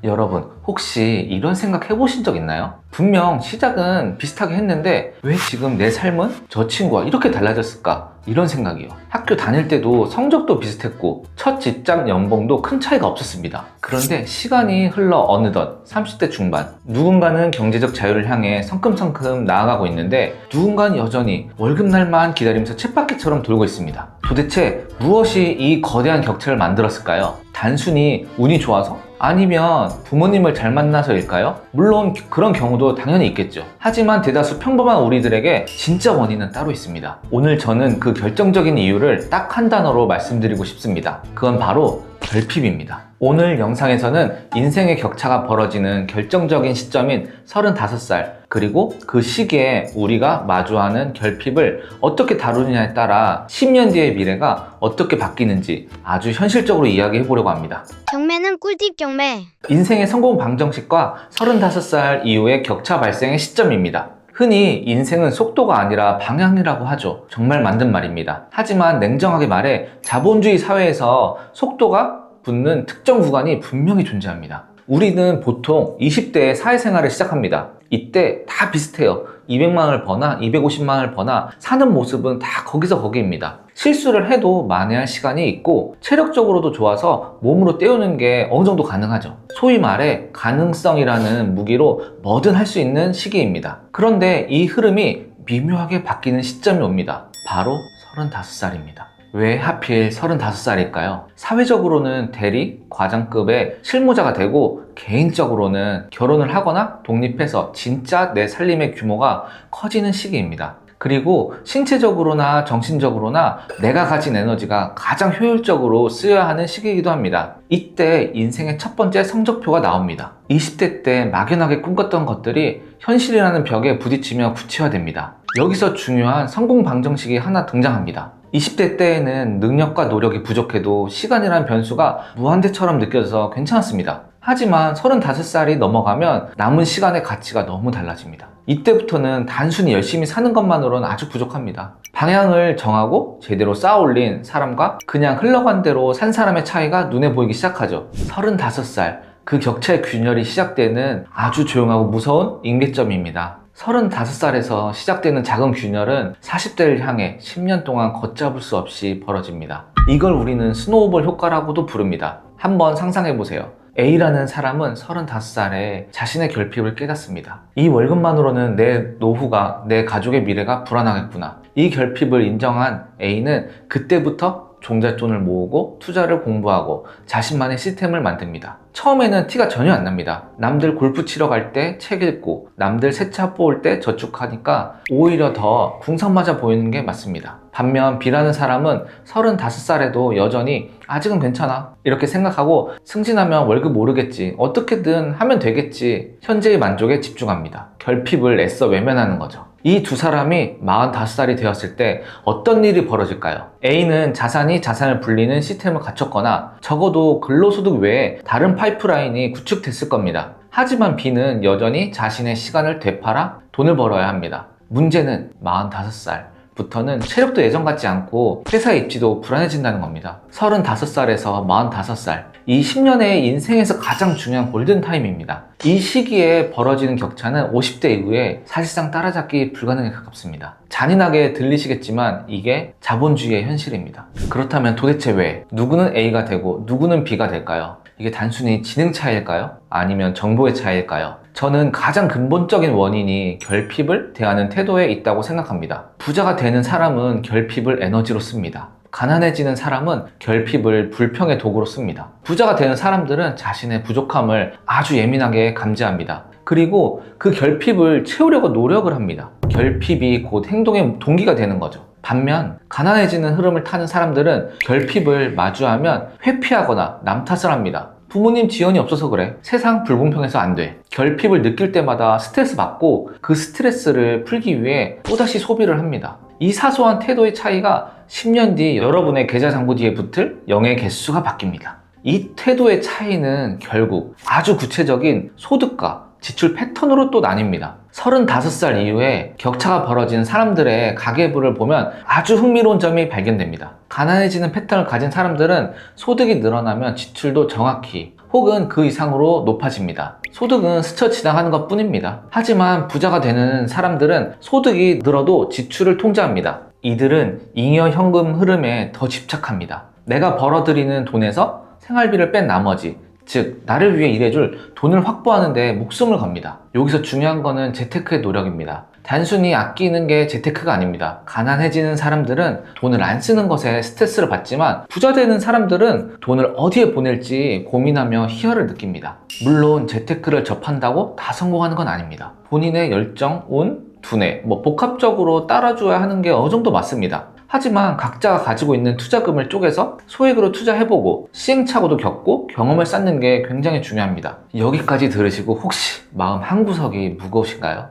여러분, 혹시 이런 생각 해보신 적 있나요? 분명 시작은 비슷하게 했는데 왜 지금 내 삶은 저 친구와 이렇게 달라졌을까? 이런 생각이요. 학교 다닐 때도 성적도 비슷했고 첫 직장 연봉도 큰 차이가 없었습니다. 그런데 시간이 흘러 어느덧 30대 중반, 누군가는 경제적 자유를 향해 성큼성큼 나아가고 있는데 누군가는 여전히 월급날만 기다리면서 쳇바퀴처럼 돌고 있습니다. 도대체 무엇이 이 거대한 격차를 만들었을까요? 단순히 운이 좋아서? 아니면 부모님을 잘 만나서일까요? 물론 그런 경우도 당연히 있겠죠. 하지만 대다수 평범한 우리들에게 진짜 원인은 따로 있습니다. 오늘 저는 그 결정적인 이유를 딱 한 단어로 말씀드리고 싶습니다. 그건 바로 결핍입니다. 오늘 영상에서는 인생의 격차가 벌어지는 결정적인 시점인 35살, 그리고 그 시기에 우리가 마주하는 결핍을 어떻게 다루느냐에 따라 10년 뒤의 미래가 어떻게 바뀌는지 아주 현실적으로 이야기해 보려고 합니다. 경매는 꿀팁 경매. 인생의 성공 방정식과 35살 이후의 격차 발생의 시점입니다. 흔히 인생은 속도가 아니라 방향이라고 하죠. 정말 맞는 말입니다. 하지만 냉정하게 말해 자본주의 사회에서 속도가 붙는 특정 구간이 분명히 존재합니다. 우리는 보통 20대에 사회생활을 시작합니다. 이때 다 비슷해요. 200만 원을 버나 250만 원을 버나 사는 모습은 다 거기서 거기입니다. 실수를 해도 만회할 시간이 있고 체력적으로도 좋아서 몸으로 때우는 게 어느 정도 가능하죠. 소위 말해 가능성이라는 무기로 뭐든 할 수 있는 시기입니다. 그런데 이 흐름이 미묘하게 바뀌는 시점이 옵니다. 바로 35살입니다. 왜 하필 35살일까요? 사회적으로는 대리, 과장급의 실무자가 되고 개인적으로는 결혼을 하거나 독립해서 진짜 내 살림의 규모가 커지는 시기입니다. 그리고 신체적으로나 정신적으로나 내가 가진 에너지가 가장 효율적으로 쓰여야 하는 시기이기도 합니다. 이때 인생의 첫 번째 성적표가 나옵니다. 20대 때 막연하게 꿈꿨던 것들이 현실이라는 벽에 부딪히며 구체화됩니다. 여기서 중요한 성공 방정식이 하나 등장합니다. 20대 때에는 능력과 노력이 부족해도 시간이란 변수가 무한대처럼 느껴져서 괜찮았습니다. 하지만 35살이 넘어가면 남은 시간의 가치가 너무 달라집니다. 이때부터는 단순히 열심히 사는 것만으로는 아주 부족합니다. 방향을 정하고 제대로 쌓아올린 사람과 그냥 흘러간 대로 산 사람의 차이가 눈에 보이기 시작하죠. 35살, 그 격차의 균열이 시작되는 아주 조용하고 무서운 임계점입니다. 35살에서 시작되는 작은 균열은 40대를 향해 10년 동안 걷잡을 수 없이 벌어집니다. 이걸 우리는 스노우볼 효과라고도 부릅니다. 한번 상상해보세요. A라는 사람은 35살에 자신의 결핍을 깨닫습니다. 이 월급만으로는 내 노후가, 내 가족의 미래가 불안하겠구나. 이 결핍을 인정한 A는 그때부터 종잣돈을 모으고 투자를 공부하고 자신만의 시스템을 만듭니다. 처음에는 티가 전혀 안 납니다. 남들 골프 치러 갈 때 책 읽고 남들 새 차 뽑을 때 저축하니까 오히려 더 궁상맞아 보이는 게 맞습니다. 반면 B라는 사람은 35살에도 여전히 아직은 괜찮아 이렇게 생각하고 승진하면 월급 오르겠지, 어떻게든 하면 되겠지, 현재의 만족에 집중합니다. 결핍을 애써 외면하는 거죠. 이 두 사람이 45살이 되었을 때 어떤 일이 벌어질까요? A는 자산을 불리는 시스템을 갖췄거나 적어도 근로소득 외에 다른 파이프라인이 구축됐을 겁니다. 하지만 B는 여전히 자신의 시간을 되팔아 돈을 벌어야 합니다. 문제는 45살부터는 체력도 예전 같지 않고 회사 입지도 불안해진다는 겁니다. 35살에서 45살, 이 10년의 인생에서 가장 중요한 골든타임입니다. 이 시기에 벌어지는 격차는 50대 이후에 사실상 따라잡기 불가능에 가깝습니다. 잔인하게 들리시겠지만 이게 자본주의의 현실입니다. 그렇다면 도대체 왜 누구는 A가 되고 누구는 B가 될까요? 이게 단순히 지능 차이일까요? 아니면 정보의 차이일까요? 저는 가장 근본적인 원인이 결핍을 대하는 태도에 있다고 생각합니다. 부자가 되는 사람은 결핍을 에너지로 씁니다. 가난해지는 사람은 결핍을 불평의 도구로 씁니다. 부자가 되는 사람들은 자신의 부족함을 아주 예민하게 감지합니다. 그리고 그 결핍을 채우려고 노력을 합니다. 결핍이 곧 행동의 동기가 되는 거죠. 반면 가난해지는 흐름을 타는 사람들은 결핍을 마주하면 회피하거나 남 탓을 합니다. 부모님 지원이 없어서 그래. 세상 불공평해서 안 돼. 결핍을 느낄 때마다 스트레스 받고 그 스트레스를 풀기 위해 또다시 소비를 합니다. 이 사소한 태도의 차이가 10년 뒤 여러분의 계좌 잔고 뒤에 붙을 0의 개수가 바뀝니다. 이 태도의 차이는 결국 아주 구체적인 소득과 지출 패턴으로 또 나뉩니다. 35살 이후에 격차가 벌어진 사람들의 가계부를 보면 아주 흥미로운 점이 발견됩니다. 가난해지는 패턴을 가진 사람들은 소득이 늘어나면 지출도 정확히 혹은 그 이상으로 높아집니다. 소득은 스쳐 지나가는 것 뿐입니다. 하지만 부자가 되는 사람들은 소득이 늘어도 지출을 통제합니다. 이들은 잉여 현금 흐름에 더 집착합니다. 내가 벌어들이는 돈에서 생활비를 뺀 나머지, 즉 나를 위해 일해줄 돈을 확보하는 데 목숨을 겁니다. 여기서 중요한 거는 재테크의 노력입니다. 단순히 아끼는 게 재테크가 아닙니다. 가난해지는 사람들은 돈을 안 쓰는 것에 스트레스를 받지만 부자 되는 사람들은 돈을 어디에 보낼지 고민하며 희열을 느낍니다. 물론 재테크를 접한다고 다 성공하는 건 아닙니다. 본인의 열정, 운, 두뇌, 복합적으로 따라줘야 하는 게 어느 정도 맞습니다. 하지만 각자가 가지고 있는 투자금을 쪼개서 소액으로 투자해보고 시행착오도 겪고 경험을 쌓는 게 굉장히 중요합니다. 여기까지 들으시고 혹시 마음 한구석이 무거우신가요?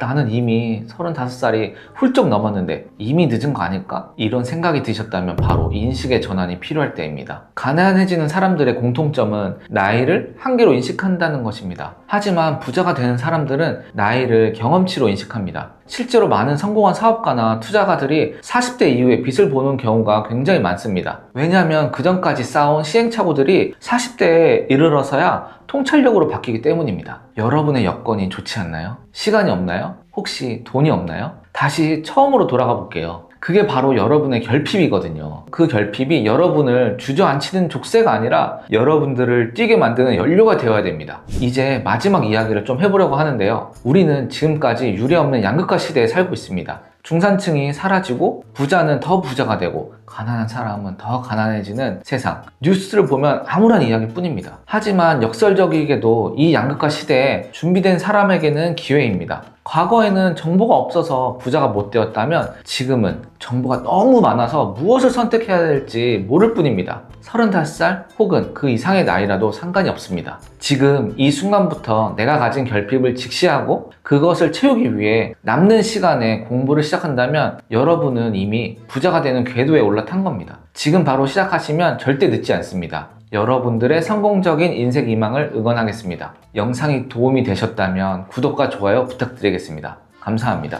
나는 이미 35살이 훌쩍 넘었는데 이미 늦은 거 아닐까? 이런 생각이 드셨다면 바로 인식의 전환이 필요할 때입니다. 가난해지는 사람들의 공통점은 나이를 한계로 인식한다는 것입니다. 하지만 부자가 되는 사람들은 나이를 경험치로 인식합니다. 실제로 많은 성공한 사업가나 투자가들이 40대 이후에 빚을 보는 경우가 굉장히 많습니다. 왜냐하면 그전까지 쌓아온 시행착오들이 40대에 이르러서야 통찰력으로 바뀌기 때문입니다. 여러분의 여건이 좋지 않나요? 시간이 없나요? 혹시 돈이 없나요? 다시 처음으로 돌아가 볼게요. 그게 바로 여러분의 결핍이거든요. 그 결핍이 여러분을 주저앉히는 족쇄가 아니라 여러분들을 뛰게 만드는 연료가 되어야 됩니다. 이제 마지막 이야기를 좀 해보려고 하는데요. 우리는 지금까지 유례없는 양극화 시대에 살고 있습니다. 중산층이 사라지고 부자는 더 부자가 되고 가난한 사람은 더 가난해지는 세상. 뉴스를 보면 암울한 이야기일 뿐입니다. 하지만 역설적이게도 이 양극화 시대에 준비된 사람에게는 기회입니다. 과거에는 정보가 없어서 부자가 못 되었다면 지금은 정보가 너무 많아서 무엇을 선택해야 될지 모를 뿐입니다. 35살 혹은 그 이상의 나이라도 상관이 없습니다. 지금 이 순간부터 내가 가진 결핍을 직시하고 그것을 채우기 위해 남는 시간에 공부를 시작한다면 여러분은 이미 부자가 되는 궤도에 올라탄 겁니다. 지금 바로 시작하시면 절대 늦지 않습니다. 여러분들의 성공적인 인생 희망을 응원하겠습니다. 영상이 도움이 되셨다면 구독과 좋아요 부탁드리겠습니다. 감사합니다.